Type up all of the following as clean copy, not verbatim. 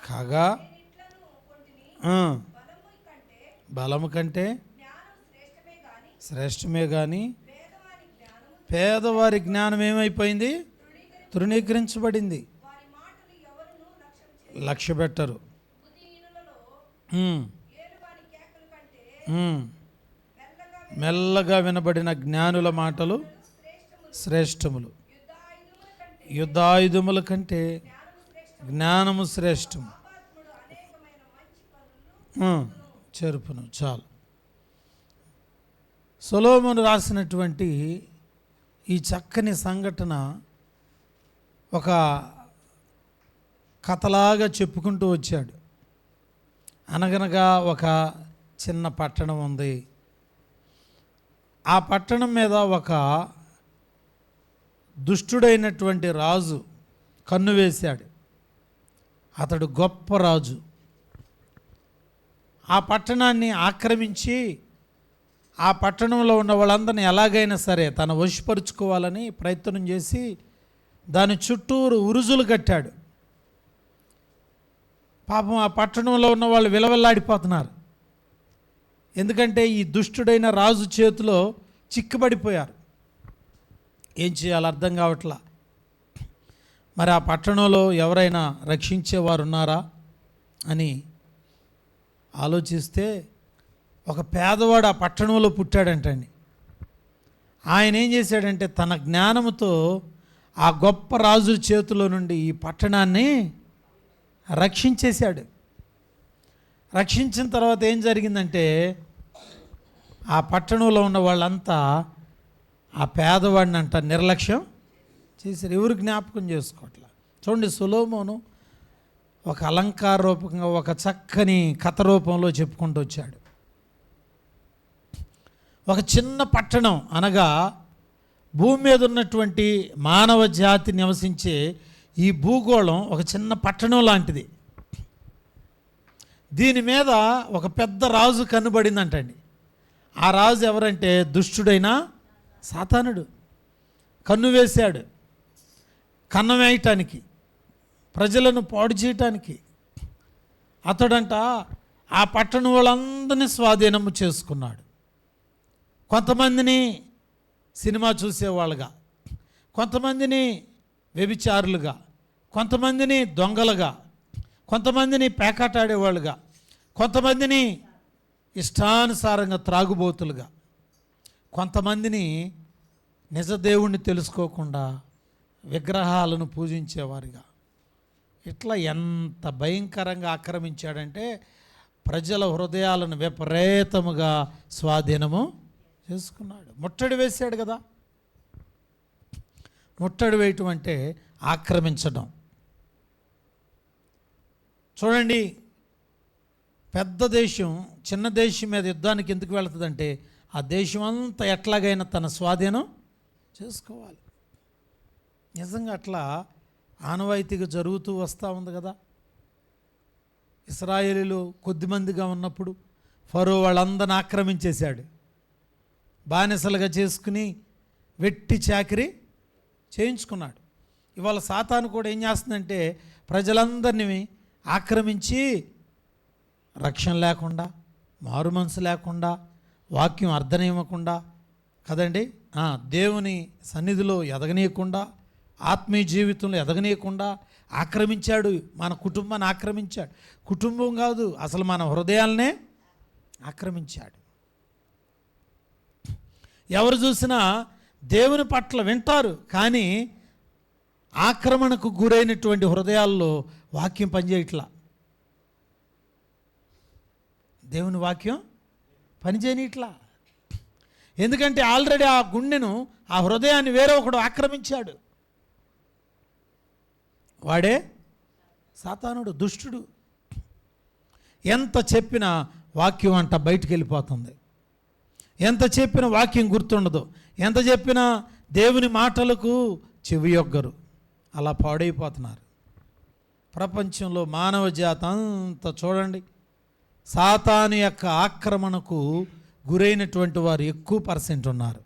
కాగా బలము కంటే శ్రేష్టమే కానీ పేదవారి జ్ఞానం ఏమైపోయింది? తృణీకరించబడింది. లక్ష్య పెట్టరు. మెల్లగా వినబడిన జ్ఞానుల మాటలు శ్రేష్టములు. యుద్ధాయుధముల కంటే జ్ఞానము శ్రేష్టము. చెరుపును. చాలు. సొలొమోను రాసినటువంటి ఈ చక్కని సంఘటన ఒక కథలాగా చెప్పుకుంటూ వచ్చాడు. అనగనగా ఒక చిన్న పట్టణం ఉంది. ఆ పట్టణం మీద ఒక దుష్టుడైనటువంటి రాజు కన్ను వేశాడు. అతడు గొప్ప రాజు. ఆ పట్టణాన్ని ఆక్రమించి ఆ పట్టణంలో ఉన్న వాళ్ళందరినీ ఎలాగైనా సరే తన వశపరుచుకోవాలని ప్రయత్నం చేసి దాని చుట్టూరు ఉరుజులు కట్టాడు. పాపం ఆ పట్టణంలో ఉన్న వాళ్ళు విలవెల్లాడిపోతున్నారు. ఎందుకంటే ఈ దుష్టుడైన రాజు చేతిలో చిక్కుబడిపోయారు. ఏం చేయాలో అర్థం కావట్లా. మరి ఆ పట్టణంలో ఎవరైనా రక్షించేవారు ఉన్నారా అని ఆలోచిస్తే ఒక పేదవాడు ఆ పట్టణంలో పుట్టాడంటండి. ఆయన ఏం చేశాడంటే తన జ్ఞానంతో ఆ గొప్ప రాజు చేతిలో నుండి ఈ పట్టణాన్ని రక్షించేశాడు. రక్షించిన తర్వాత ఏం జరిగిందంటే ఆ పట్టణంలో ఉన్న వాళ్ళంతా ఆ పేదవాడిని అంట నిర్లక్ష్యం చేశారు. ఎవరు జ్ఞాపకం చేసుకోవట్లా. చూడండి, సొలొమోను ఒక అలంకార రూపంగా ఒక చక్కని కథ రూపంలో చెప్పుకుంటూ వచ్చాడు. ఒక చిన్న పట్టణం అనగా భూమి మీద ఉన్నటువంటి మానవ జాతి నివసించే ఈ భూగోళం ఒక చిన్న పట్టణం లాంటిది. దీని మీద ఒక పెద్ద రాజు కన్నుబడిందంటండి. ఆ రాజు ఎవరంటే దుష్టుడైన సాతానుడు. కన్ను వేశాడు కన్నం వేయటానికి, ప్రజలను పాడు చేయటానికి. అతడంట ఆ పట్టణం వాళ్ళందరినీ స్వాధీనము చేసుకున్నాడు. కొంతమందిని సినిమా చూసేవాళ్ళుగా, కొంతమందిని వ్యభిచారులుగా, కొంతమందిని దొంగలుగా, కొంతమందిని పేకాటాడేవాళ్ళుగా, కొంతమందిని ఇష్టానుసారంగా త్రాగుబోతులుగా, కొంతమందిని నిజదేవుణ్ణి తెలుసుకోకుండా విగ్రహాలను పూజించేవారుగా. ఇట్లా ఎంత భయంకరంగా ఆక్రమించాడంటే ప్రజల హృదయాలను విపరీతముగా స్వాధీనము చేసుకున్నాడు. ముట్టడి వేశాడు కదా. ముట్టడి వేయటం అంటే ఆక్రమించడం. చూడండి, పెద్ద దేశం చిన్న దేశం మీద యుద్ధానికి ఎందుకు వెళుతుందంటే ఆ దేశం అంతా ఎట్లాగైనా తన స్వాధీనం చేసుకోవాలి. నిజంగా అట్లా ఆనవాయితీగా జరుగుతూ వస్తూ ఉంది కదా. ఇశ్రాయేలీలు కొద్దిమందిగా ఉన్నప్పుడు ఫరో వాళ్ళందరిని ఆక్రమించేశాడు. బానిసలుగా చేసుకుని వెట్టి చాకిరి చేయించుకున్నాడు. ఇవాళ సాతాను కూడా ఏం చేస్తుందంటే ప్రజలందరినీ ఆక్రమించి రక్షణ లేకుండా, మారు మనసు లేకుండా, వాక్యం అర్థనివ్వకుండా కదండి, దేవుని సన్నిధిలో ఎదగనీయకుండా, ఆత్మీయ జీవితంలో ఎదగనీయకుండా ఆక్రమించాడు. మన కుటుంబాన్ని ఆక్రమించాడు. కుటుంబం కాదు, అసలు మన హృదయాలనే ఆక్రమించాడు. ఎవరు చూసినా దేవుని పట్ల వింటారు, కానీ ఆక్రమణకు గురైనటువంటి హృదయాల్లో వాక్యం పనిచేయట్లా. దేవుని వాక్యం పనిచేయనిట్లా. ఎందుకంటే ఆల్రెడీ ఆ గుండెను, ఆ హృదయాన్ని వేరే ఒకడు ఆక్రమించాడు. వాడే సాతానుడు, దుష్టుడు. ఎంత చెప్పినా వాక్యం అంట బయటికి వెళ్ళిపోతుంది. ఎంత చెప్పినా వాక్యం గుర్తుండదు. ఎంత చెప్పినా దేవుని మాటలకు చెవియొగ్గరు. అలా పాడైపోతున్నారు. ప్రపంచంలో మానవ జాతి అంతా చూడండి, సాతాను యొక్క ఆక్రమణకు గురైనటువంటి వారు ఎక్కువ పర్సెంట్ ఉన్నారు,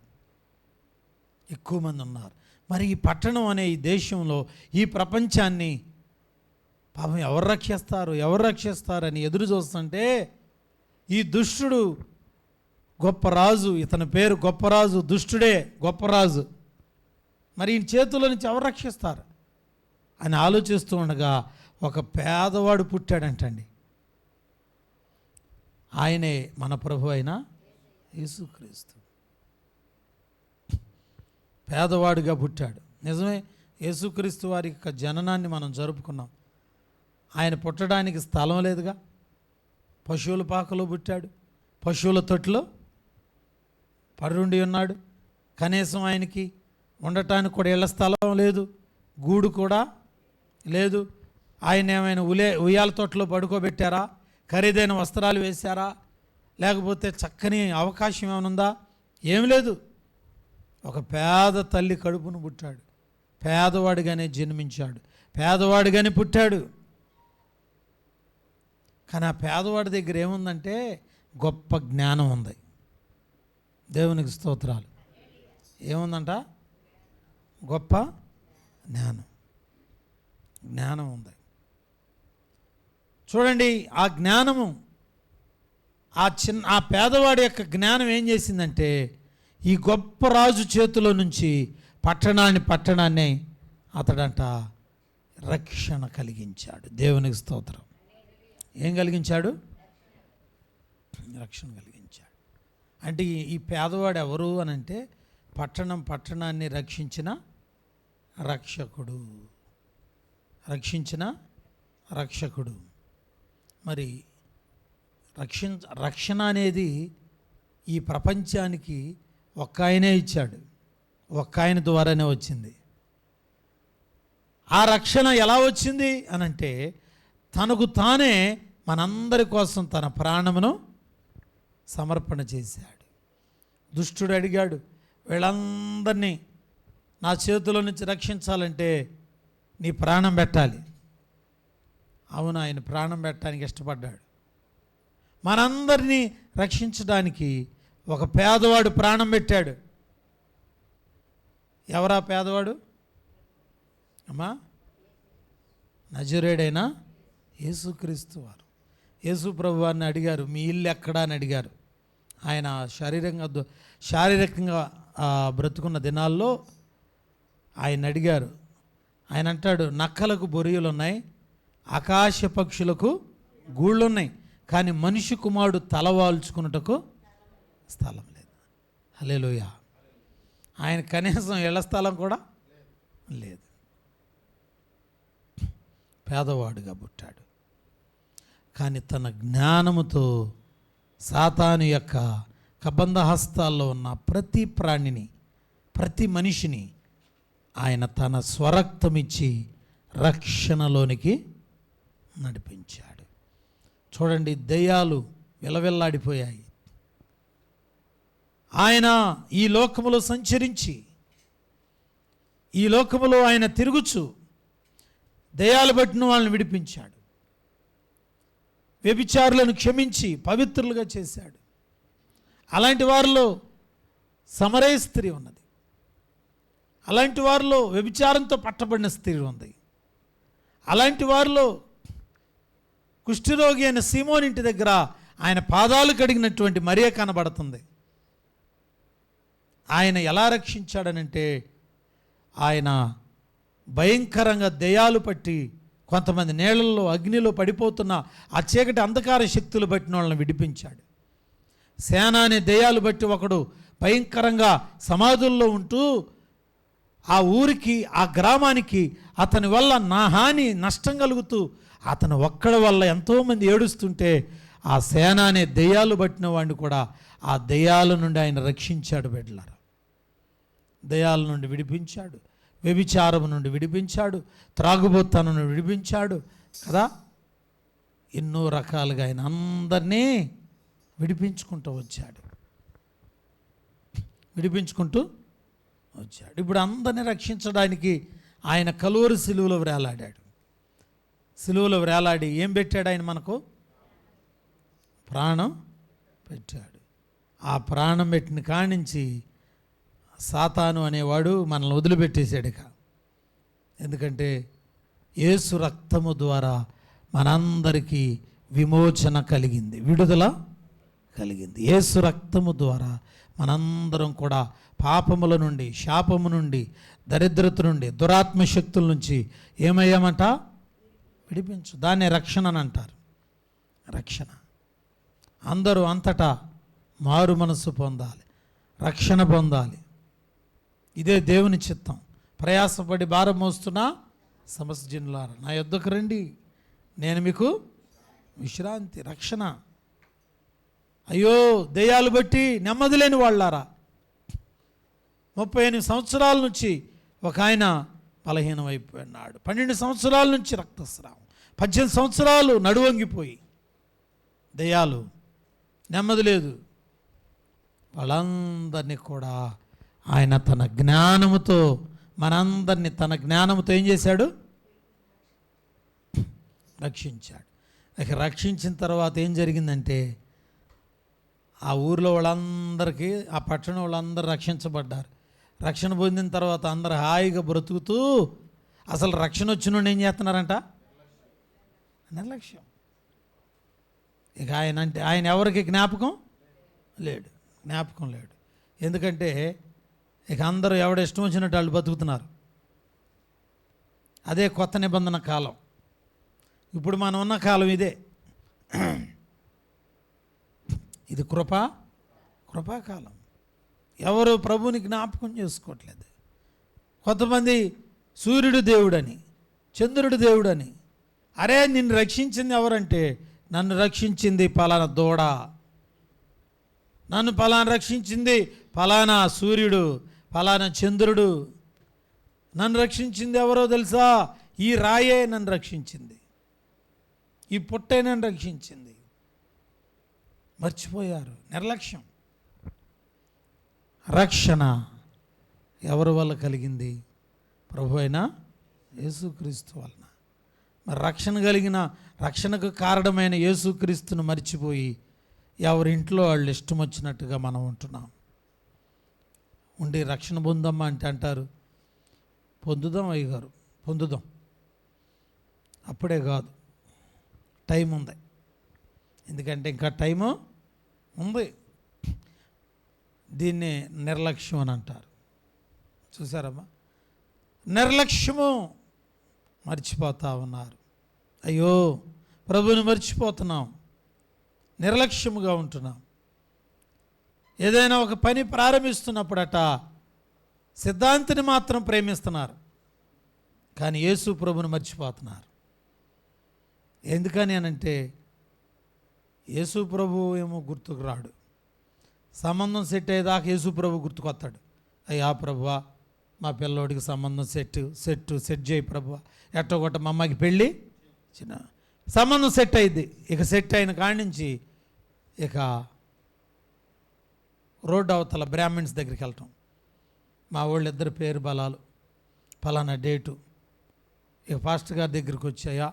ఎక్కువ మంది ఉన్నారు. మరి ఈ పట్టణం అనే ఈ దేశంలో ఈ ప్రపంచాన్ని పాపం ఎవరు రక్షిస్తారని ఎదురు చూస్తుంటే ఈ దుష్టుడు గొప్ప రాజు, ఇతని పేరు గొప్ప రాజు, దుష్టుడే గొప్ప రాజు, మరి ఈ చేతుల్లో నుంచి ఎవరు రక్షిస్తారు అని ఆలోచిస్తూ ఉండగా ఒక పేదవాడు పుట్టాడంటండి. ఆయనే మన ప్రభు అయిన యేసుక్రీస్తు. పేదవాడిగా పుట్టాడు. నిజమే, యేసుక్రీస్తు వారి యొక్క జననాన్ని మనం జరుపుకున్నాం. ఆయన పుట్టడానికి స్థలం లేదుగా, పశువుల పాకలో పుట్టాడు, పశువుల తొట్టులో పరుండి ఉన్నాడు. కనీసం ఆయనకి ఉండటానికి కూడా ఇళ్ల స్థలం లేదు, గూడు కూడా లేదు. ఆయన ఏమైనా ఉయ్యాల తొట్టులో పడుకోబెట్టారా, ఖరీదైన వస్త్రాలు వేశారా, లేకపోతే చక్కని అవకాశం ఏమైనా ఉందా? ఏం లేదు. ఒక పేద తల్లి కడుపును పుట్టాడు, పేదవాడిగానే జన్మించాడు, పేదవాడిగానే పుట్టాడు. కానీ ఆ పేదవాడి దగ్గర ఏముందంటే గొప్ప జ్ఞానం ఉంది. దేవునికి స్తోత్రాలు. ఏముందంట? గొప్ప జ్ఞానం ఉంది. చూడండి, ఆ జ్ఞానము ఆ పేదవాడి యొక్క జ్ఞానం ఏం చేసిందంటే ఈ గొప్ప రాజు చేతిలో నుంచి పట్టణాన్ని అతడంట రక్షణ కలిగించాడు. దేవునికి స్తోత్రం. ఏం కలిగించాడు? రక్షణ కలిగించాడు. అంటే ఈ పేదవాడు ఎవరు అని అంటే పట్టణాన్ని రక్షించిన రక్షకుడు. మరి రక్షణ అనేది ఈ ప్రపంచానికి ఒక్క ఆయనే ఇచ్చాడు, ఒక్క ఆయన ద్వారానే వచ్చింది. ఆ రక్షణ ఎలా వచ్చింది అనంటే తనకు తానే మనందరి కోసం తన ప్రాణమును సమర్పణ చేశాడు. దుష్టుడు అడిగాడు, వీళ్ళందరినీ నా చేతిలో నుంచి రక్షించాలంటే నీ ప్రాణం పెట్టాలి. అవును, ఆయన ప్రాణం పెట్టడానికి ఇష్టపడ్డాడు. మనందరినీ రక్షించడానికి ఒక పేదవాడు ప్రాణం పెట్టాడు. ఎవరా పేదవాడు? అమ్మా, నజరేయుడైన యేసుక్రీస్తు వారు. యేసు ప్రభు వారిని అడిగారు, మీ ఇల్లు ఎక్కడా అని అడిగారు. ఆయన శారీరకంగా బ్రతుకున్న దినాల్లో ఆయన అడిగారు. ఆయన అంటాడు, నక్కలకు బొరియలు ఉన్నాయి, ఆకాశ పక్షులకు గూళ్ళున్నాయి, కానీ మనిషి కుమారుడు తలవాల్చుకున్నటకు స్థలం లేదు. హల్లెలూయా. ఆయన కనీసం ఇళ్ల స్థలం కూడా లేదు. పేదవాడుగా పుట్టాడు. కానీ తన జ్ఞానముతో సాతాను యొక్క కబంధ హస్తాల్లో ఉన్న ప్రతి ప్రాణిని, ప్రతి మనిషిని ఆయన తన స్వరక్తమిచ్చి రక్షణలోనికి నడిపించాడు. చూడండి, దయ్యాలు విలవిల్లాడిపోయాయి. ఆయన ఈ లోకములో సంచరించి, ఈ లోకములో ఆయన తిరుగుచు దయ్యాలు పట్టిన వాళ్ళని విడిపించాడు. వ్యభిచారులను క్షమించి పవిత్రులుగా చేశాడు. అలాంటి వారిలో సమరయ స్త్రీ ఉన్నది. అలాంటి వారిలో వ్యభిచారంతో పట్టబడిన స్త్రీ ఉంది. అలాంటి వారిలో కుష్ఠరోగి అయిన సీమోని ఇంటి దగ్గర ఆయన పాదాలు కడిగినటువంటి మరియ కనబడుతుంది. ఆయన ఎలా రక్షించాడనంటే ఆయన భయంకరంగా దెయ్యాలు పట్టి కొంతమంది నీళ్ళల్లో అగ్నిలో పడిపోతున్న ఆ చీకటి అంధకార శక్తులు పట్టిన వాళ్ళని విడిపించాడు. సేన అనే దెయ్యాలు బట్టి ఒకడు భయంకరంగా సమాధుల్లో ఉంటూ ఆ ఊరికి, ఆ గ్రామానికి అతని వల్ల నష్టం కలుగుతూ అతను ఒక్కడి వల్ల ఎంతోమంది ఏడుస్తుంటే ఆ సేన అనే దెయ్యాలు పట్టిన వాడిని కూడా ఆ దెయ్యాల నుండి ఆయన రక్షించాడు. బిడ్డలారా, దెయ్యాల నుండి విడిపించాడు, వ్యభిచారం నుండి విడిపించాడు, త్రాగుబోతనం నుండి విడిపించాడు కదా. ఎన్నో రకాలుగా ఆయన అందరినీ విడిపించుకుంటూ వచ్చాడు. ఇప్పుడు అందరినీ రక్షించడానికి ఆయన కలువరి సిలువలో వేలాడాడు. సిలువలో వేలాడి ఏం పెట్టాడు? ఆయన మనకు ప్రాణం పెట్టాడు. ఆ ప్రాణం పెట్టిన కానించి సాతాను అనేవాడు మనల్ని వదిలిపెట్టేశాడు ఇక. ఎందుకంటే యేసు రక్తము ద్వారా మనందరికీ విమోచన కలిగింది, విడుదల కలిగింది. యేసు రక్తము ద్వారా మనందరం కూడా పాపముల నుండి, శాపము నుండి, దరిద్రత నుండి, దురాత్మ శక్తుల నుంచి ఏమయ్యామంట? విడిపించు. దాన్నే రక్షణ అని అంటారు. రక్షణ. అందరూ అంతటా మారు మనసు పొందాలి, రక్షణ పొందాలి. ఇదే దేవుని చిత్తం. ప్రయాసపడి భారం మోస్తున్నా సమస్త జనులారా నా యొద్దకు రండి, నేను మీకు విశ్రాంతి, రక్షణ. అయ్యో దెయ్యాలు బట్టి నెమ్మది లేని వాళ్ళారా, 38 సంవత్సరాల నుంచి ఒక ఆయన బలహీనం అయిపోయినాడు. 12 సంవత్సరాల నుంచి రక్తస్రావం, 18 సంవత్సరాలు నడువంగిపోయి దెయ్యాలు, నెమ్మది లేదు. వాళ్ళందరినీ కూడా ఆయన తన జ్ఞానముతో, మనందరినీ తన జ్ఞానముతో ఏం చేశాడు? రక్షించాడు. ఇక రక్షించిన తర్వాత ఏం జరిగిందంటే ఆ ఊరిలో వాళ్ళందరికీ, ఆ పట్టణం వాళ్ళందరూ రక్షించబడ్డారు. రక్షణ పొందిన తర్వాత అందరు హాయిగా బ్రతుకుతూ, అసలు రక్షణ వచ్చిన ఏం చేస్తున్నారంట? నిర్లక్ష్యం. ఇక ఆయన అంటే ఆయన ఎవరికి జ్ఞాపకం లేడు, జ్ఞాపకం లేడు. ఎందుకంటే ఇక అందరూ ఎవడ ఇష్టం వచ్చినట్టు వాళ్ళు బతుకుతున్నారు. అదే కొత్త నిబంధన కాలం. ఇప్పుడు మనం ఉన్న కాలం ఇదే. ఇది కృపాకాలం. ఎవరు ప్రభుని జ్ఞాపకం చేసుకోవట్లేదు. కొంతమంది సూర్యుడు దేవుడని, చంద్రుడు దేవుడని. అరే నిన్ను రక్షించింది ఎవరంటే, నన్ను రక్షించింది పలానా దూడ, నన్ను పలానా రక్షించింది పలానా సూర్యుడు, పలానా చంద్రుడు. నన్ను రక్షించింది ఎవరో తెలుసా? ఈ రాయే నన్ను రక్షించింది, ఈ పుట్టే నన్ను రక్షించింది. మర్చిపోయారు, నిర్లక్ష్యం. రక్షణ ఎవరి వల్ల కలిగింది? ప్రభు అయిన యేసుక్రీస్తు వలన. మరి రక్షణకు కారణమైన యేసుక్రీస్తును మర్చిపోయి ఎవరింట్లో వాళ్ళు ఇష్టం వచ్చినట్టుగా మనం ఉంటున్నాం. ఉండి రక్షణ పొందమ్మా అంటే అంటారు, పొందుదాం అయ్యగారు, పొందుదాం. అప్పుడే కాదు, టైం ఉంది. ఎందుకంటే ఇంకా టైము ఉంది. దీన్ని నిర్లక్ష్యం అని అంటారు. చూసారమ్మా, నిర్లక్ష్యము. మర్చిపోతా ఉన్నారు. అయ్యో ప్రభుని మర్చిపోతున్నాం, నిర్లక్ష్యముగా ఉంటున్నాం. ఏదైనా ఒక పని ప్రారంభిస్తున్నప్పుడట సిద్ధాంతిని మాత్రం ప్రేమిస్తున్నారు, కానీ యేసు ప్రభుని మర్చిపోతున్నారు. ఎందుకని అనంటే యేసు ప్రభు ఏమో గుర్తుకు రాడు. సంబంధం సెట్ అయ్యేదాకా యేసు ప్రభు గుర్తుకొస్తాడు. అయ్యా ప్రభువా, మా పిల్లోడికి సంబంధం సెట్ చేయి ప్రభువా, ఎట్టగొట్ట మా అమ్మాయికి పెళ్ళి చిన్న సంబంధం సెట్ అయింది. ఇక సెట్ అయిన కాడి నుంచి ఇక రోడ్డు అవతల బ్రాహ్మిన్స్ దగ్గరికి వెళ్ళటం. మా వాళ్ళు ఇద్దరు పేరు బలాలు, ఫలానా డేటు. ఇక పాస్టర్ గారి దగ్గరికి వచ్చాయా,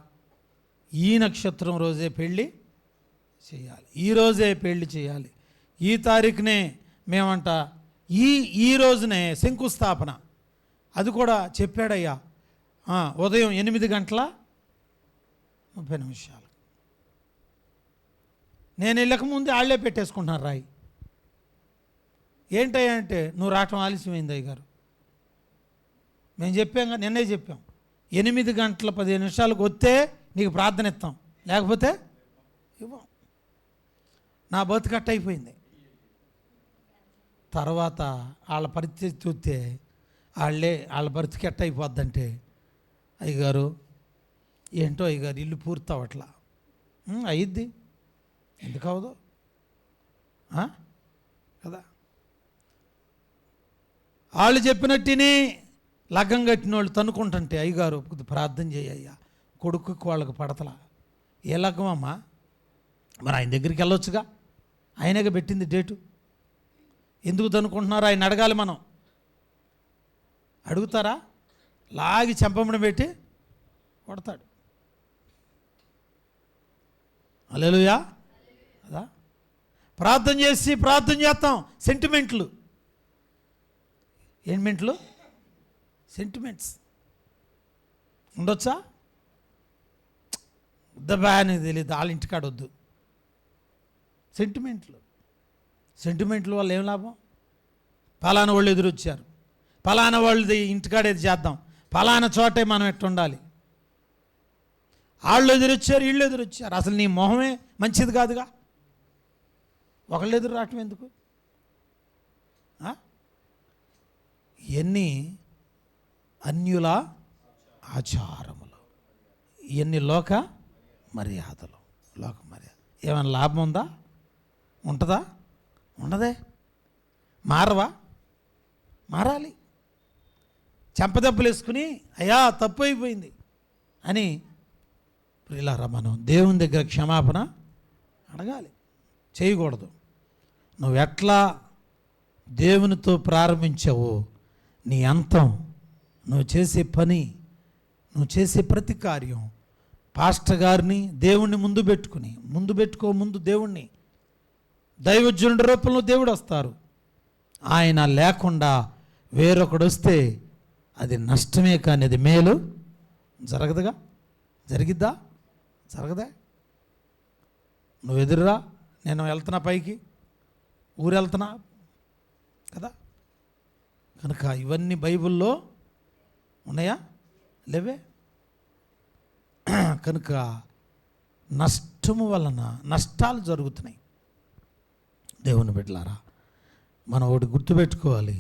ఈ నక్షత్రం రోజే పెళ్ళి చేయాలి, ఈరోజే పెళ్ళి చేయాలి, ఈ తారీఖునే మేమంట, ఈ రోజునే శంకుస్థాపన. అది కూడా చెప్పాడయ్యా, ఉదయం 8:30 నేను వెళ్ళక ముందే వాళ్ళే పెట్టేసుకుంటున్నారు రాయి. ఏంటయ్యా అంటే, నువ్వు రావటం ఆలస్యమైంది అయ్యగారు. మేము చెప్పాం కదా, నిన్నే చెప్పాం, 8:15 వస్తే నీకు ప్రార్థన ఇస్తాం, లేకపోతే ఇవ్వం. నా బతుకట్ట అయిపోయింది. తర్వాత వాళ్ళ పరిస్థితి చూస్తే వాళ్ళ బతుకు ఎట్ట అయిపోద్దంటే, అయ్యగారు ఏంటో అయ్యగారు ఇల్లు పూర్తి అవ్వట్లా. అయ్యిద్ది, ఎందుకు అవదు కదా. వాళ్ళు చెప్పినట్టుని లగ్గం కట్టిన వాళ్ళు తనుకుంటుంటే, అయ్యగారు ప్రార్థన చేయ్యా, కొడుకుకి వాళ్ళకి పడతలా. ఏ లగ్గం అమ్మా? మరి ఆయన దగ్గరికి వెళ్ళొచ్చుగా, ఆయనగా పెట్టింది డేటు. ఎందుకు తనుకుంటున్నారో ఆయన అడగాలి. మనం అడుగుతారా? లాగి చెంపమ్మని పెట్టి కొడతాడు. హల్లెలూయా కదా. ప్రార్థన చేస్తాం, సెంటిమెంట్లు. ఏంట్మెంట్లు, సెంటిమెంట్స్ ఉండొచ్చా? వద్దబా అని తెలియదు, వాళ్ళ ఇంటికాడ వద్దు. సెంటిమెంట్లు వల్ల ఏం లాభం? పలానా వాళ్ళు ఎదురొచ్చారు, పలానా వాళ్ళది ఇంటికాడేది చేద్దాం, పలానా చోటే మనం ఎట్టు ఉండాలి, వాళ్ళు ఎదురొచ్చారు, వీళ్ళు ఎదురొచ్చారు. అసలు నీ మొహమే మంచిది కాదుగా, ఒకళ్ళు ఎదురు రావటం ఎందుకు? ఇవన్నీ అన్యుల ఆచారములు, ఇవన్నీ లోక మర్యాదలు. లోక మర్యాద ఏమైనా లాభం ఉందా? ఉంటుందా? ఉండదే. మారాలి. చెంపదెబ్బలు వేసుకుని అయ్యా తప్పు అయిపోయింది అని ప్రియులారా మనం దేవుని దగ్గర క్షమాపణ అడగాలి. చేయకూడదు. నువ్వు ఎట్లా దేవునితో ప్రారంభించావో నీ అంతం, నువ్వు చేసే పని, నువ్వు చేసే ప్రతి కార్యం పాస్టర్ గారిని దేవుణ్ణి ముందు పెట్టుకో దేవుణ్ణి. దైవజనుడి రూపంలో దేవుడు వస్తారు. ఆయన లేకుండా వేరొకడు వస్తే అది నష్టమే, కానీ అది మేలు జరగదుగా. జరిగిద్దా? జరగదా? నువ్వు ఎదురురా, నేను వెళ్తున్నా పైకి, ఊరు వెళ్తున్నా కదా. కనుక ఇవన్నీ బైబిల్లో ఉన్నాయా? లేవే. కనుక నష్టము వలన నష్టాలు జరుగుతున్నాయి. దేవుని బిడ్డలారా, మనం ఒకటి గుర్తుపెట్టుకోవాలి,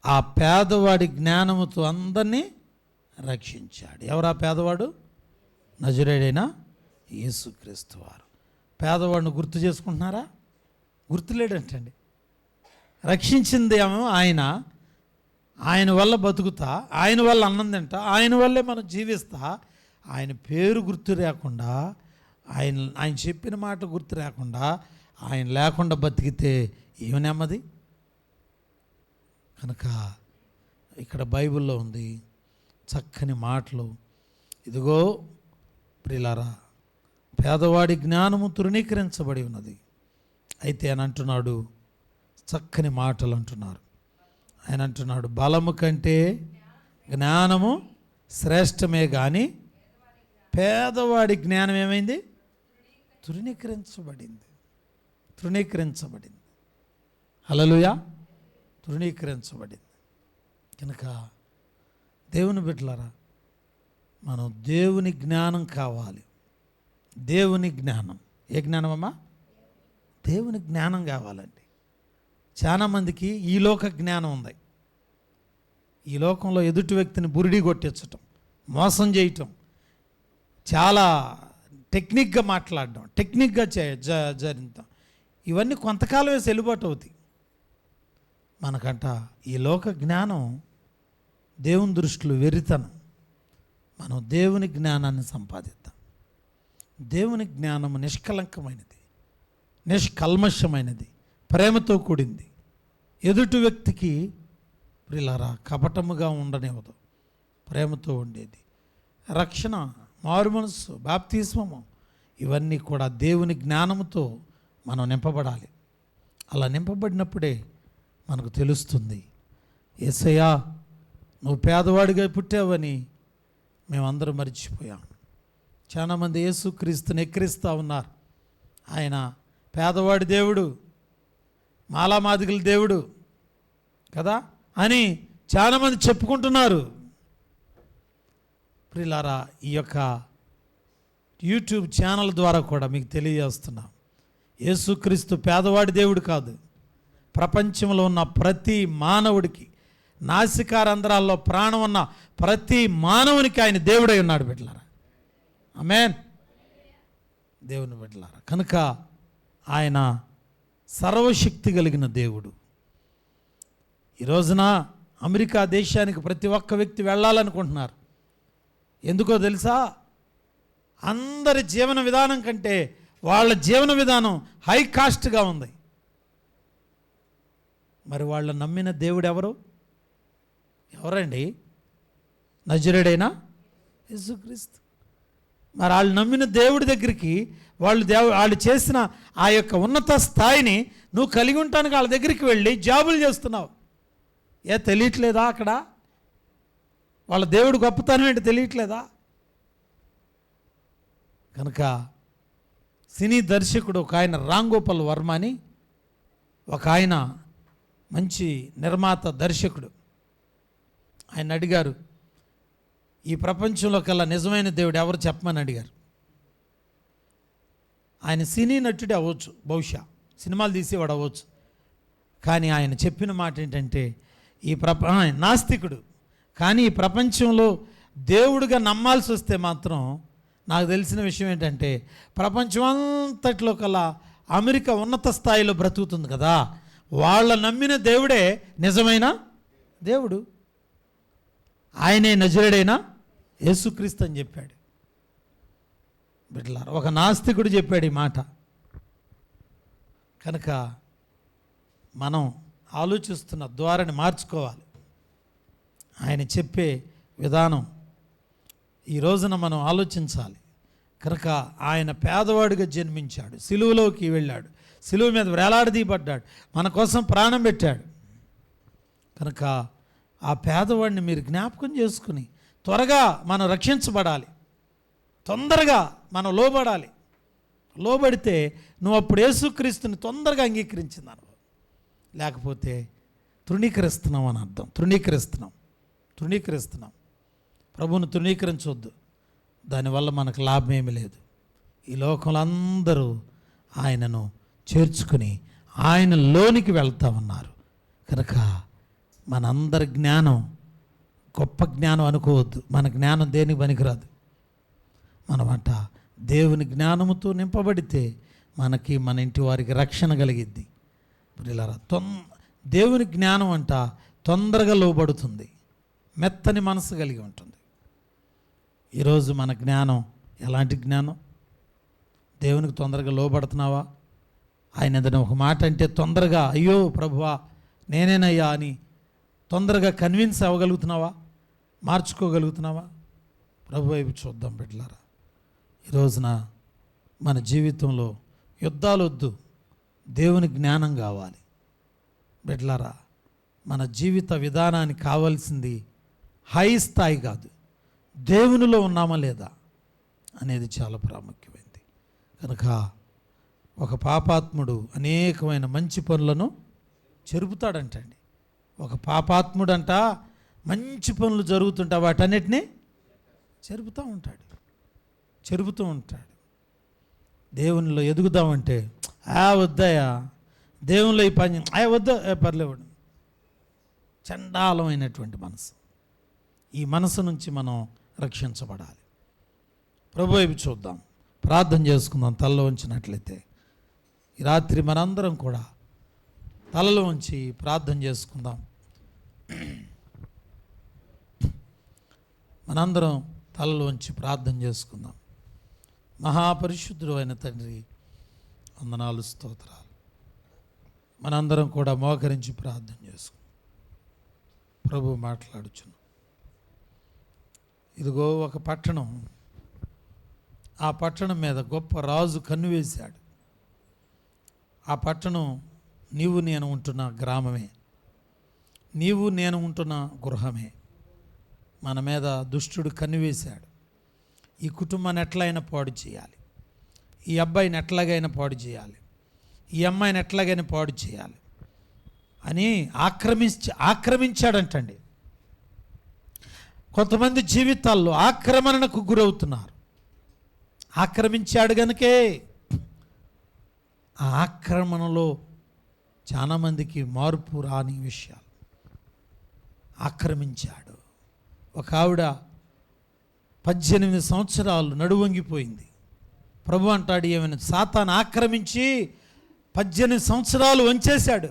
ఆ పేదవాడి జ్ఞానముతో అందరినీ రక్షించాడు. ఎవరా పేదవాడు? నజరేయుడైన యేసుక్రీస్తు వారు. పేదవాడిని గుర్తు చేసుకుంటున్నారా? గుర్తులేడంటండి. రక్షించింది ఏమో ఆయన వల్ల బతుకుతా, ఆయన వల్ల అన్నం తింటా, ఆయన వల్లే మనం జీవిస్తా, ఆయన పేరు గుర్తు లేకుండా, ఆయన చెప్పిన మాట గుర్తు లేకుండా, ఆయన లేకుండా బతికితే ఏమి నెమ్మది? కనుక ఇక్కడ బైబిల్లో ఉంది చక్కని మాటలు. ఇదిగో ప్రియులారా, పేదవాడి జ్ఞానము తృణీకరించబడి ఉన్నది. అయితే ఆయన అంటున్నాడు, చక్కని మాటలు అంటున్నారు. ఆయన అంటున్నాడు, బలము కంటే జ్ఞానము శ్రేష్టమే కానీ పేదవాడి జ్ఞానం ఏమైంది? తృణీకరించబడింది. హల్లెలూయా. తృణీకరించబడింది. కనుక దేవుని బిడ్డలారా, మనం దేవుని జ్ఞానం కావాలి. దేవుని జ్ఞానం. ఏ జ్ఞానం అమ్మా? దేవుని జ్ఞానం కావాలండి. చాలామందికి ఈ లోక జ్ఞానం ఉంది. ఈ లోకంలో ఎదుటి వ్యక్తిని బురిడి కొట్టించటం, మోసం చేయటం, చాలా టెక్నిక్గా మాట్లాడడం, టెక్నిక్గా జరించడం, ఇవన్నీ కొంతకాలమే చెల్లుబాటు అవుతాయి. మనకంట ఈ లోక జ్ఞానం దేవుని దృష్టిలో వెర్రితనం. మనం దేవుని జ్ఞానాన్ని సంపాదిద్దాం. దేవుని జ్ఞానము నిష్కలంకమైనది, నిష్కల్మషమైనది, ప్రేమతో కూడింది. ఎదుటి వ్యక్తికి ప్రియులారా కపటముగా ఉండనివ్వదు, ప్రేమతో ఉండేది. రక్షణ, మారు మనస్సు, బాప్తిస్మము, ఇవన్నీ కూడా దేవుని జ్ఞానముతో మనం నింపబడాలి. అలా నింపబడినప్పుడే మనకు తెలుస్తుంది, యేసయ్యా నువ్వు పేదవాడిగా పుట్టావని మేమందరం మర్చిపోయాం. చాలామంది యేసుక్రీస్తుని ఎక్కిరిస్తూ ఉన్నారు. ఆయన పేదవాడి దేవుడు, మాలామాదిగల దేవుడు కదా అని చాలామంది చెప్పుకుంటున్నారు. ప్రియులారా, ఈ యొక్క యూట్యూబ్ ఛానల్ ద్వారా కూడా మీకు తెలియజేస్తున్నాం, యేసుక్రీస్తు పేదవాడి దేవుడు కాదు. ప్రపంచంలో ఉన్న ప్రతి మానవుడికి, నాసికారంధ్రాల్లో ప్రాణం ఉన్న ప్రతి మానవునికి ఆయన దేవుడై ఉన్నాడు బిడ్డలారా. ఆమేన్. దేవుని బిడ్డలారా, కనుక ఆయన సర్వశక్తి కలిగిన దేవుడు. ఈ రోజున అమెరికా దేశానికి ప్రతి ఒక్క వ్యక్తి వెళ్ళాలనుకుంటున్నారు. ఎందుకో తెలుసా? అందరి జీవన విధానం కంటే వాళ్ళ జీవన విధానం హై కాస్ట్గా ఉంది. మరి వాళ్ళు నమ్మిన దేవుడు ఎవరండి? నజరేయుడైన యేసుక్రీస్తు. మరి వాళ్ళు నమ్మిన దేవుడి దగ్గరికి వాళ్ళు చేసిన ఆ యొక్క ఉన్నత స్థాయిని నువ్వు కలిగి ఉండటానికి వాళ్ళ దగ్గరికి వెళ్ళి జాబులు చేస్తున్నావు. తెలియట్లేదా? అక్కడ వాళ్ళ దేవుడు గొప్పతనం ఏంటి తెలియట్లేదా? కనుక సినీ దర్శకుడు ఒక ఆయన రామ్ గోపాల్ వర్మ అని ఒక ఆయన మంచి నిర్మాత దర్శకుడు, ఆయన అడిగారు, ఈ ప్రపంచంలో కల్లా నిజమైన దేవుడు ఎవరు చెప్పమని అడిగారు. ఆయన సినీ నటుడే అవ్వచ్చు, బహుశా సినిమాలు తీసేవాడు అవ్వచ్చు, కానీ ఆయన చెప్పిన మాట ఏంటంటే నాస్తికుడు, కానీ ఈ ప్రపంచంలో దేవుడిగా నమ్మాల్సి వస్తే మాత్రం నాకు తెలిసిన విషయం ఏంటంటే ప్రపంచం అంతట్లో కల్లా అమెరికా ఉన్నత స్థాయిలో బ్రతుకుతుంది కదా, వాళ్ళ నమ్మిన దేవుడే నిజమైన దేవుడు, ఆయనే నజరేడైన యేసుక్రీస్తు అని చెప్పాడు. బిడ్డలారా, ఒక నాస్తికుడు చెప్పాడు ఈ మాట. కనుక మనం ఆలోచిస్తున్న ద్వారాన్ని మార్చుకోవాలి. ఆయన చెప్పే విధానం ఈ రోజున మనం ఆలోచించాలి. కనుక ఆయన పేదవాడిగా జన్మించాడు, సిలువలోకి వెళ్ళాడు, సిలువ మీద వేలాడదీయబడ్డాడు, మన కోసం ప్రాణం పెట్టాడు. కనుక ఆ పేదవాడిని మీరు జ్ఞాపకం చేసుకుని త్వరగా మనం రక్షించబడాలి, తొందరగా మనం లోబడాలి. లోబడితే నువ్వు అప్పుడు యేసుక్రీస్తుని తొందరగా అంగీకరించింది, లేకపోతే తృణీకరిస్తున్నాం అని అర్థం. తృణీకరిస్తున్నాం. ప్రభువును తృణీకరించవద్దు, దానివల్ల మనకు లాభం ఏమీ లేదు. ఈ లోకంలో అందరూ ఆయనను చేర్చుకుని ఆయన లోనికి వెళ్తా ఉన్నారు. కనుక మనందరి జ్ఞానం గొప్ప జ్ఞానం అనుకోవద్దు. మన జ్ఞానం దేనికి పనికిరాదు. మనమంట దేవుని జ్ఞానముతో నింపబడితే మనకి, మన ఇంటి వారికి రక్షణ కలిగిద్ది. పిల్లరా, దేవుని జ్ఞానం అంట తొందరగా లోబడుతుంది, మెత్తని మనసు కలిగి ఉంటుంది. ఈరోజు మన జ్ఞానం ఎలాంటి జ్ఞానం? దేవునికి తొందరగా లోబడుతున్నావా? ఆయన ఏదైనా ఒక మాట అంటే తొందరగా అయ్యో ప్రభువా నేనేనయ్యా అని తొందరగా కన్విన్స్ అవ్వగలుగుతున్నావా? మార్చుకోగలుగుతున్నావా? ప్రభు వైపు చూద్దాం బిడ్డలారా. ఈ రోజున మన జీవితంలో యుద్ధాలు వద్దు, దేవుని జ్ఞానం కావాలి. బిడ్డలారా, మన జీవిత విధానానికి కావాల్సింది హై స్థాయి కాదు, దేవునిలో ఉన్నామా లేదా అనేది చాలా ప్రాముఖ్యమైనది. కనుక ఒక పాపాత్ముడు అనేకమైన మంచి పనులను చెరుపుతాడంటండి. ఒక పాపాత్ముడంట మంచి పనులు జరుగుతుంటా వాటన్నిటినీ చెరుపుతూ ఉంటాడు. దేవునిలో ఎదుగుదామంటే వద్దయా, దేవునిలో ఈ పని వద్ద పర్లేవాడు, చండాలమైనటువంటి మనసు. ఈ మనసు నుంచి మనం రక్షించబడాలి. ప్రభు వైపు చూద్దాం, ప్రార్థన చేసుకుందాం. తలలో ఉంచినట్లయితే ఈ రాత్రి మనందరం కూడా తలలో ఉంచి ప్రార్థన చేసుకుందాం. మనందరం తలలో ఉంచి ప్రార్థన చేసుకుందాం. మహాపరిశుద్ధుడు అయిన తండ్రి, వందనాలు, స్తోత్రాలు. మనందరం కూడా మోకరించి ప్రార్థన చేసుకుందాం. ప్రభు మాట్లాడుచున్నాం. ఇదిగో ఒక పట్టణం, ఆ పట్టణం మీద గొప్ప రాజు కన్ను వేశాడు. ఆ పట్టణం నీవు నేను ఉంటున్న గ్రామమే, నీవు నేను ఉంటున్న గృహమే. మన మీద దుష్టుడు కన్నువేశాడు. ఈ కుటుంబాన్ని ఎట్లయినా పాడు చేయాలి, ఈ అబ్బాయిని ఎట్లాగైనా పాడు చేయాలి, ఈ అమ్మాయిని ఎట్లాగైనా పాడు చేయాలి అని ఆక్రమించాడంటండి. కొంతమంది జీవితాల్లో ఆక్రమణకు గురవుతున్నారు. ఆక్రమించాడు గనుకే ఆ ఆక్రమణలో చాలామందికి మార్పు రాని విషయాలు. ఆక్రమించాడు. ఒక ఆవిడ 18 సంవత్సరాలు నడువంగిపోయింది. ప్రభు అంటాడు, ఏమైనా సాతాను ఆక్రమించి 18 సంవత్సరాలు వంచేశాడు.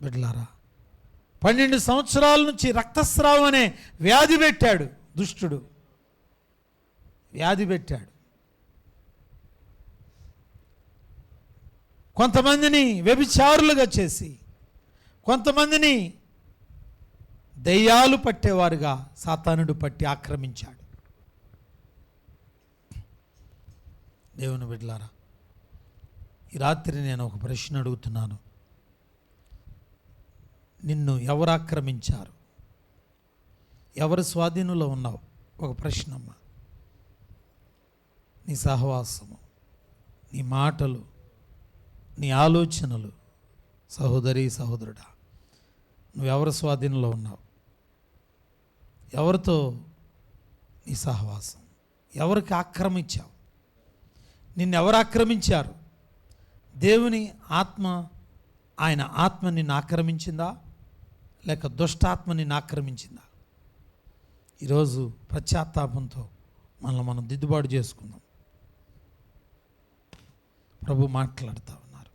బిడ్డలారా, 12 సంవత్సరాల నుంచి రక్తస్రావం అనే వ్యాధి పెట్టాడు దుష్టుడు, వ్యాధి పెట్టాడు. కొంతమందిని వ్యభిచారులుగా చేసి, కొంతమందిని దెయ్యాలు పట్టేవారుగా సాతానుడు పట్టి ఆక్రమించాడు. దేవుని బిడ్డలారా, ఈ రాత్రి నేను ఒక ప్రశ్న అడుగుతున్నాను. నిన్ను ఎవరు ఆక్రమించారు? ఎవరి స్వాధీనంలో ఉన్నావు? ఒక ప్రశ్నమ్మ. నీ సహవాసము, నీ మాటలు, నీ ఆలోచనలు, సహోదరి సహోదరుడా, నువ్వెవరి స్వాధీనంలో ఉన్నావు? ఎవరితో నీ సహవాసం? ఎవరికి ఆక్రమించావు? నిన్నెవరు ఆక్రమించారు? దేవుని ఆత్మ, ఆయన ఆత్మ నిన్ను ఆక్రమించిందా, లేక దుష్టాత్మ నిన్ను ఆక్రమించిందా? ఈరోజు పశ్చాత్తాపంతో మనల్ని మనం దిద్దుబాటు చేసుకుందాం. ప్రభు మాట్లాడుతూ ఉన్నారు.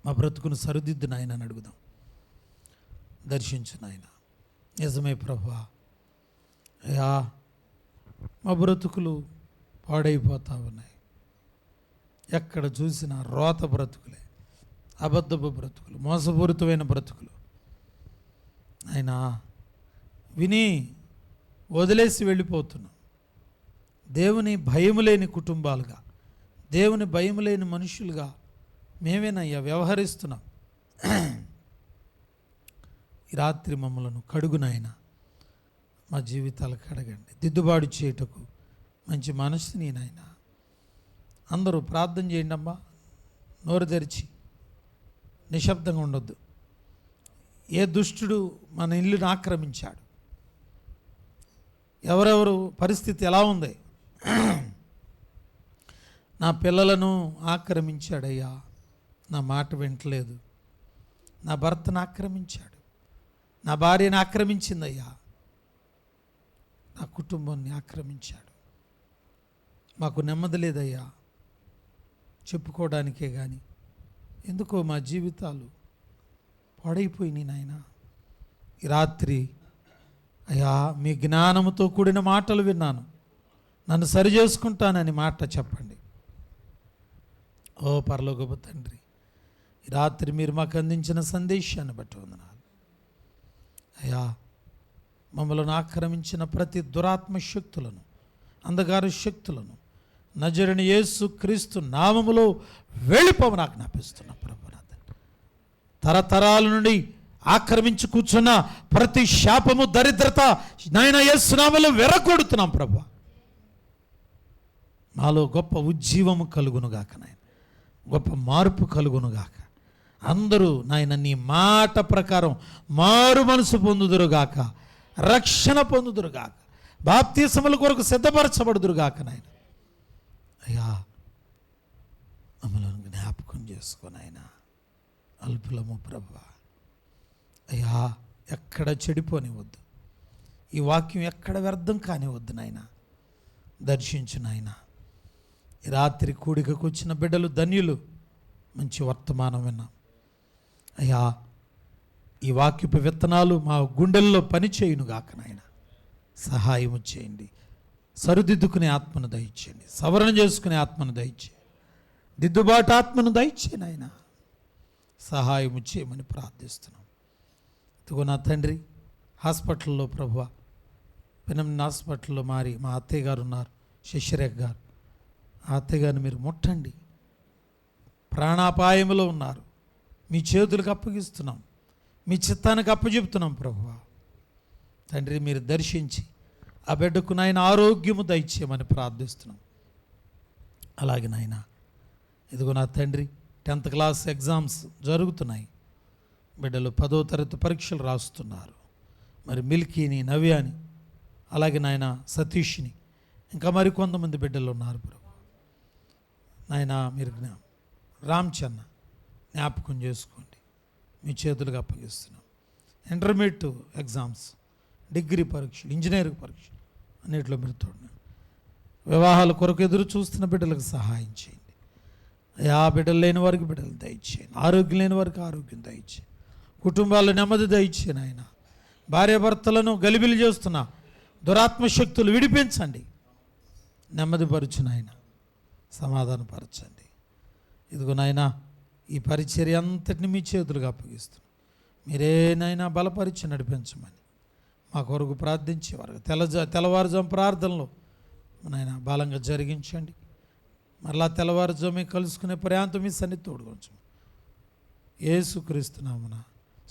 మా బ్రతుకును సరిదిద్దు నాయన అని అడుగుదాం. దర్శించు నాయన. నిజమే ప్రభువా, అయ్యా మా బ్రతుకులు పాడైపోతూ ఉన్నాయి. ఎక్కడ చూసినా రోత బ్రతుకులే, అబద్ధపు బ్రతుకులు, మోసపూరితమైన బ్రతుకులు. అయినా విని వదిలేసి వెళ్ళిపోతున్నాం. దేవుని భయం లేని కుటుంబాలుగా, దేవుని భయం లేని మనుషులుగా మేమేనయ్యా వ్యవహరిస్తున్నాం. ఈ రాత్రి మమ్మలను కడుగునైనా మా జీవితాలు కడగండి. దిద్దుబాటు చేయుటకు మంచి మనసుని నాయన. అందరూ ప్రార్థన చేయండి అమ్మా. నోరు తెరిచి నిశ్శబ్దంగా ఉండొద్దు. ఏ దుష్టుడు మన ఇల్లును ఆక్రమించాడు? ఎవరెవరు పరిస్థితి ఎలా ఉంది? నా పిల్లలను ఆక్రమించాడయ్యా, నా మాట వింటలేదు. నా భర్తను ఆక్రమించాడు, నా భార్యను ఆక్రమించిందయ్యా, నా కుటుంబాన్ని ఆక్రమించాడు. మాకు నెమ్మది లేదయ్యా చెప్పుకోవడానికే కానీ, ఎందుకో మా జీవితాలు పాడైపోయినాయి నాయన. ఈ రాత్రి అయ్యా మీ జ్ఞానముతో కూడిన మాటలు విన్నాను, నన్ను సరి చేసుకుంటానని మాట చెప్పండి. ఓ పరలోకపు తండ్రి, ఈ రాత్రి మీరు మాకు అందించిన సందేశాన్ని బట్టి వందనాలు అయ్యా. మమ్మల్ని ఆక్రమించిన ప్రతి దురాత్మ శక్తులను, అంధకార శక్తులను నజరుని యేసు క్రీస్తు నామములో వెళ్ళిపోమని ఆజ్ఞాపిస్తున్నాం ప్రభు. తరతరాల నుండి ఆక్రమించి కూర్చున్న ప్రతి శాపము, దరిద్రత నాయన యేసు నామములో వెరగొడుతున్నాం ప్రభు. మాలో గొప్ప ఉజ్జీవము కలుగునుగాక నాయన, గొప్ప మార్పు కలుగునుగాక. అందరూ నాయన నీ మాట ప్రకారం మారు మనసు పొందుదురుగాక, రక్షణ పొందుదురుగాక, బాప్తిసముల కొరకు సిద్ధపరచబడుదురుగాక నాయన. అయ్యా మమ్మల్ని జ్ఞాపకం చేసుకొని ఆయన అల్పులము ప్రభువా. అయ్యా ఎక్కడ చెడిపోనివద్దు, ఈ వాక్యం ఎక్కడ వ్యర్థం కానివద్దు నాయన. దర్శించు నాయన. ఈ రాత్రి కూడికకు వచ్చిన బిడ్డలు ధన్యులు, మంచి వర్తమానం విన్నాం అయ్యా. ఈ వాక్యపు విత్తనాలు మా గుండెల్లో పనిచేయునుగాక నాయన. సహాయము చేయండి. సరిదిద్దుకునే ఆత్మను దయచేయండి, సవరణ చేసుకునే ఆత్మను దయచేయండి, దిద్దుబాటు ఆత్మను దయచేయండి ఆయన. సహాయము చేయమని ప్రార్థిస్తున్నాం. ఇదిగో నా తండ్రి, హాస్పిటల్లో ప్రభువా, పెనమిన్ హాస్పిటల్లో మా అత్తయ్య గారు ఉన్నారు, శశిరేఖ గారు. ఆ అత్తయ్య గారిని మీరు ముట్టండి. ప్రాణాపాయంలో ఉన్నారు, మీ చేతులకు అప్పగిస్తున్నాం, మీ చిత్తానికి అప్పచెప్తున్నాం ప్రభువా. తండ్రి మీరు దర్శించి ఆ బిడ్డకు నాయన ఆరోగ్యము దయచేయమని ప్రార్థిస్తున్నాం. అలాగే నాయన ఇదిగో నా తండ్రి, 10th క్లాస్ ఎగ్జామ్స్ జరుగుతున్నాయి. బిడ్డలు 10వ తరగతి పరీక్షలు రాస్తున్నారు. మరి మిల్కీని, నవ్యాని, అలాగే నాయన సతీష్ని, ఇంకా మరి కొంతమంది బిడ్డలు ఉన్నారు ప్రభు. నాయన మీరు రామ్చన్న జ్ఞాపకం చేసుకోండి, మీ చేతులకు అప్పగిస్తున్నాం. ఇంటర్మీడియట్ ఎగ్జామ్స్, డిగ్రీ పరీక్షలు, ఇంజనీరింగ్ పరీక్షలు అన్నింటిలో మీరు తోడు. వివాహాల కొరకు ఎదురు చూస్తున్న బిడ్డలకు సహాయం చేయండి. ఆ బిడ్డలు లేని వారికి బిడ్డలు దయచేయండి, ఆరోగ్యం లేని వారికి ఆరోగ్యం దయచేయండి, కుటుంబాల్లో నెమ్మది దయచేయండి ఆయన. భార్యాభర్తలను గలిబిలి చేస్తున్న దురాత్మ శక్తులు విడిపించండి, నెమ్మదిపరచు నాయన, సమాధానపరచండి. ఇదిగో నాయన ఈ పరిచర్య అంతటిని మీ చేతులుగా అప్పగిస్తున్నాం. మీరేనైనా బలపరిచి నడిపించమని మా కొరకు ప్రార్థించేవారు. తెల్లవారుజాము ప్రార్థనలో నాయన బలంగా జరిగించండి. మరలా తెల్లవారుజాము కలుసుకునే ప్రయాంతం మీ సన్నిధి తోడుకొంచు. యేసుక్రీస్తు నామమున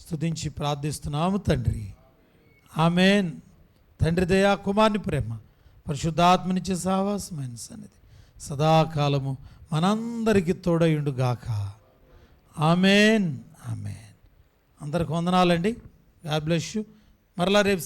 స్తుతించి ప్రార్థిస్తున్నాము తండ్రి. ఆమేన్. తండ్రి దయా, కుమారుని ప్రేమ, పరిశుద్ధాత్మనిచ్చే సహవాసమైన సన్నిధి సదాకాలము మనందరికీ తోడయుండుగాక. ఆమేన్. ఆమేన్. అందరికి వందనాలండి. God bless you. మరలా రేపు